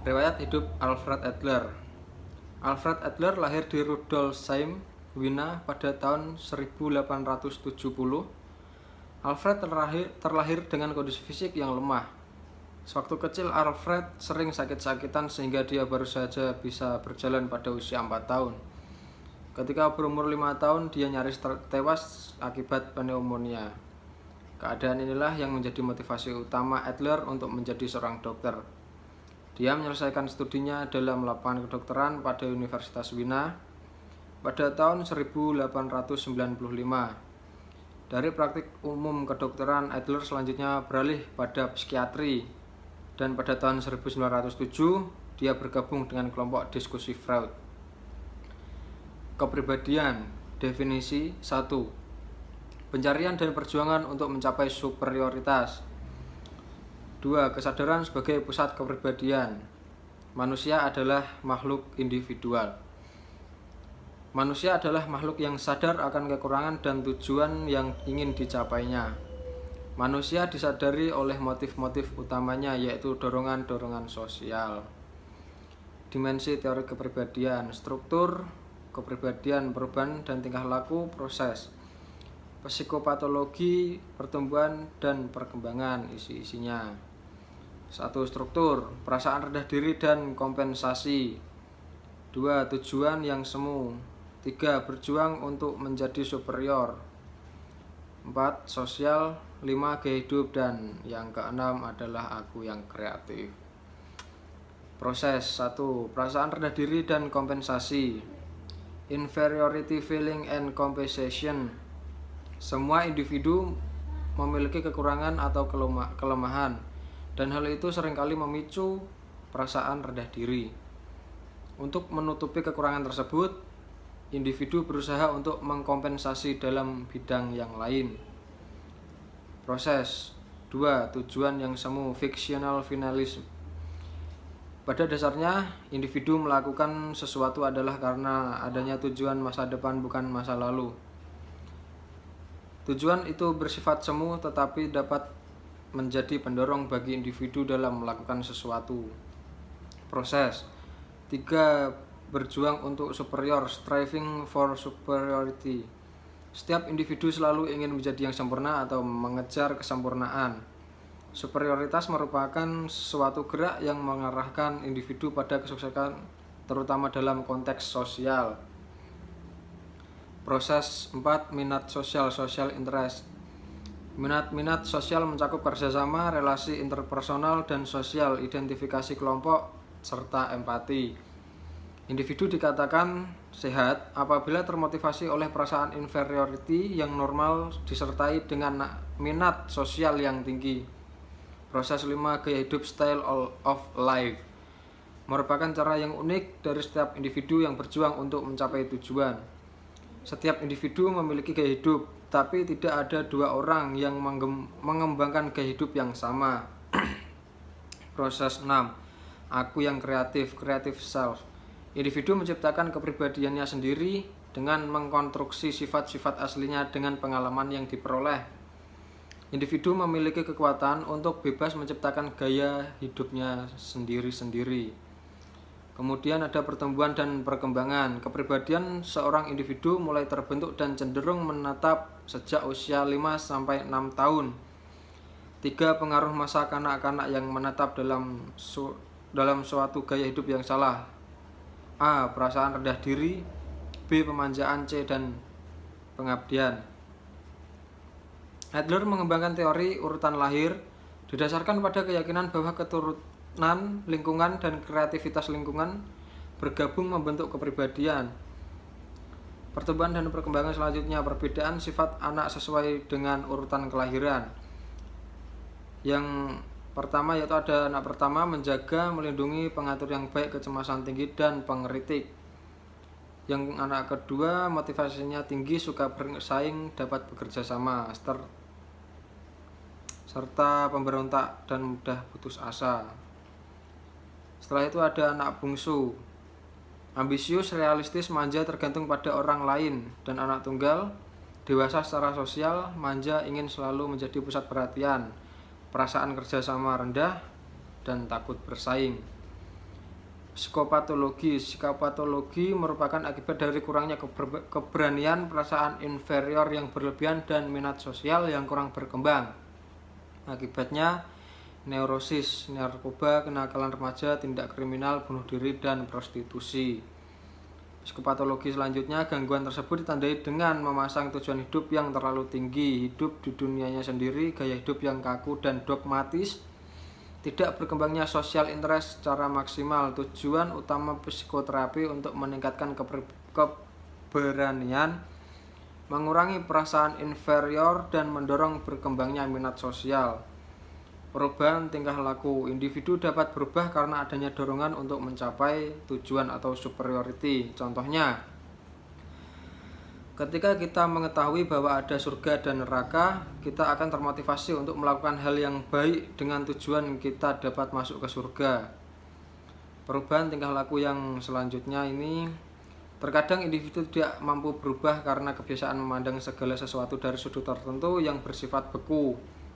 Riwayat hidup Alfred Adler. Alfred Adler lahir di Rudolfsheim, Wina pada tahun 1870. Alfred terlahir dengan kondisi fisik yang lemah. Sewaktu kecil Alfred sering sakit-sakitan sehingga dia baru saja bisa berjalan pada usia 4 tahun. Ketika berumur 5 tahun dia nyaris tewas akibat pneumonia. Keadaan inilah yang menjadi motivasi utama Adler untuk menjadi seorang dokter. Dia menyelesaikan studinya dalam lapangan kedokteran pada Universitas Wina pada tahun 1895. Dari praktik umum kedokteran, Adler selanjutnya beralih pada psikiatri, dan pada tahun 1907 dia bergabung dengan kelompok diskusi Freud. Kepribadian. Definisi 1. Pencarian dan perjuangan untuk mencapai superioritas. 2. Kesadaran sebagai pusat kepribadian. Manusia adalah makhluk individual. Manusia adalah makhluk yang sadar akan kekurangan dan tujuan yang ingin dicapainya. Manusia disadari oleh motif-motif utamanya, yaitu dorongan-dorongan sosial. Dimensi teori kepribadian, struktur kepribadian, perubahan dan tingkah laku, proses psikopatologi, pertumbuhan dan perkembangan, isi-isinya. 1. Struktur, perasaan rendah diri dan kompensasi. 2. Tujuan yang semu. 3. Berjuang untuk menjadi superior. 4. Sosial. 5. Gaya hidup. Dan yang keenam adalah aku yang kreatif. Proses 1. Perasaan rendah diri dan kompensasi. Inferiority feeling and compensation. Semua individu memiliki kekurangan atau kelemahan, dan hal itu seringkali memicu perasaan rendah diri. Untuk menutupi kekurangan tersebut, individu berusaha untuk mengkompensasi dalam bidang yang lain. Proses 2. Tujuan yang semu, fictional finalism. Pada dasarnya, individu melakukan sesuatu adalah karena adanya tujuan masa depan, bukan masa lalu. Tujuan itu bersifat semu tetapi dapat menjadi pendorong bagi individu dalam melakukan sesuatu. Proses 3. Berjuang untuk superior, striving for superiority. Setiap individu selalu ingin menjadi yang sempurna atau mengejar kesempurnaan. Superioritas merupakan suatu gerak yang mengarahkan individu pada kesuksesan, terutama dalam konteks sosial. Proses 4. Minat sosial, social interest. Minat sosial mencakup kerjasama, relasi interpersonal dan sosial, identifikasi kelompok, serta empati. Individu dikatakan sehat apabila termotivasi oleh perasaan inferiority yang normal disertai dengan minat sosial yang tinggi. Proses 5. Gaya hidup, style of life, merupakan cara yang unik dari setiap individu yang berjuang untuk mencapai tujuan. Setiap individu memiliki gaya hidup, tapi tidak ada dua orang yang mengembangkan gaya hidup yang sama. Proses 6. Aku yang kreatif, creative self. Individu menciptakan kepribadiannya sendiri dengan mengkonstruksi sifat-sifat aslinya dengan pengalaman yang diperoleh. Individu memiliki kekuatan untuk bebas menciptakan gaya hidupnya sendiri-sendiri. Kemudian ada pertumbuhan dan perkembangan. Kepribadian seorang individu mulai terbentuk dan cenderung menetap sejak usia 5-6 tahun. 3. Pengaruh masa kanak-kanak yang menetap dalam suatu gaya hidup yang salah. A. Perasaan rendah diri. B. Pemanjaan. C. Dan pengabdian. Adler mengembangkan teori urutan lahir didasarkan pada keyakinan bahwa keturunan, lingkungan, dan kreativitas lingkungan bergabung membentuk kepribadian. Pertumbuhan dan perkembangan selanjutnya, perbedaan sifat anak sesuai dengan urutan kelahiran. Yang pertama yaitu ada anak pertama, menjaga, melindungi, pengatur yang baik, kecemasan tinggi, dan pengkritik. Yang anak kedua, motivasinya tinggi, suka bersaing, dapat bekerja sama, serta pemberontak dan mudah putus asa. Setelah itu ada anak bungsu, ambisius, realistis, manja, tergantung pada orang lain. Dan anak tunggal, dewasa secara sosial, manja, ingin selalu menjadi pusat perhatian, perasaan kerjasama rendah, dan takut bersaing. Psikopatologi. Psikopatologi merupakan akibat dari kurangnya keberanian, perasaan inferior yang berlebihan, dan minat sosial yang kurang berkembang. Akibatnya neurosis, narkoba, kenakalan remaja, tindak kriminal, bunuh diri, dan prostitusi. Psikopatologi selanjutnya, gangguan tersebut ditandai dengan memasang tujuan hidup yang terlalu tinggi, hidup di dunianya sendiri, gaya hidup yang kaku dan dogmatis, tidak berkembangnya social interest secara maksimal. Tujuan utama psikoterapi untuk meningkatkan keberanian, mengurangi perasaan inferior, dan mendorong berkembangnya minat sosial. Perubahan tingkah laku. Individu dapat berubah karena adanya dorongan untuk mencapai tujuan atau superiority. Contohnya, ketika kita mengetahui bahwa ada surga dan neraka, kita akan termotivasi untuk melakukan hal yang baik dengan tujuan kita dapat masuk ke surga. Perubahan tingkah laku yang selanjutnya ini, terkadang individu tidak mampu berubah karena kebiasaan memandang segala sesuatu dari sudut tertentu yang bersifat beku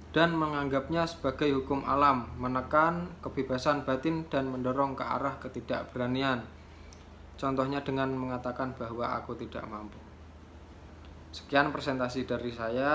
dan menganggapnya sebagai hukum alam, menekan kebebasan batin dan mendorong ke arah ketidakberanian. Contohnya dengan mengatakan bahwa aku tidak mampu. Sekian presentasi dari saya.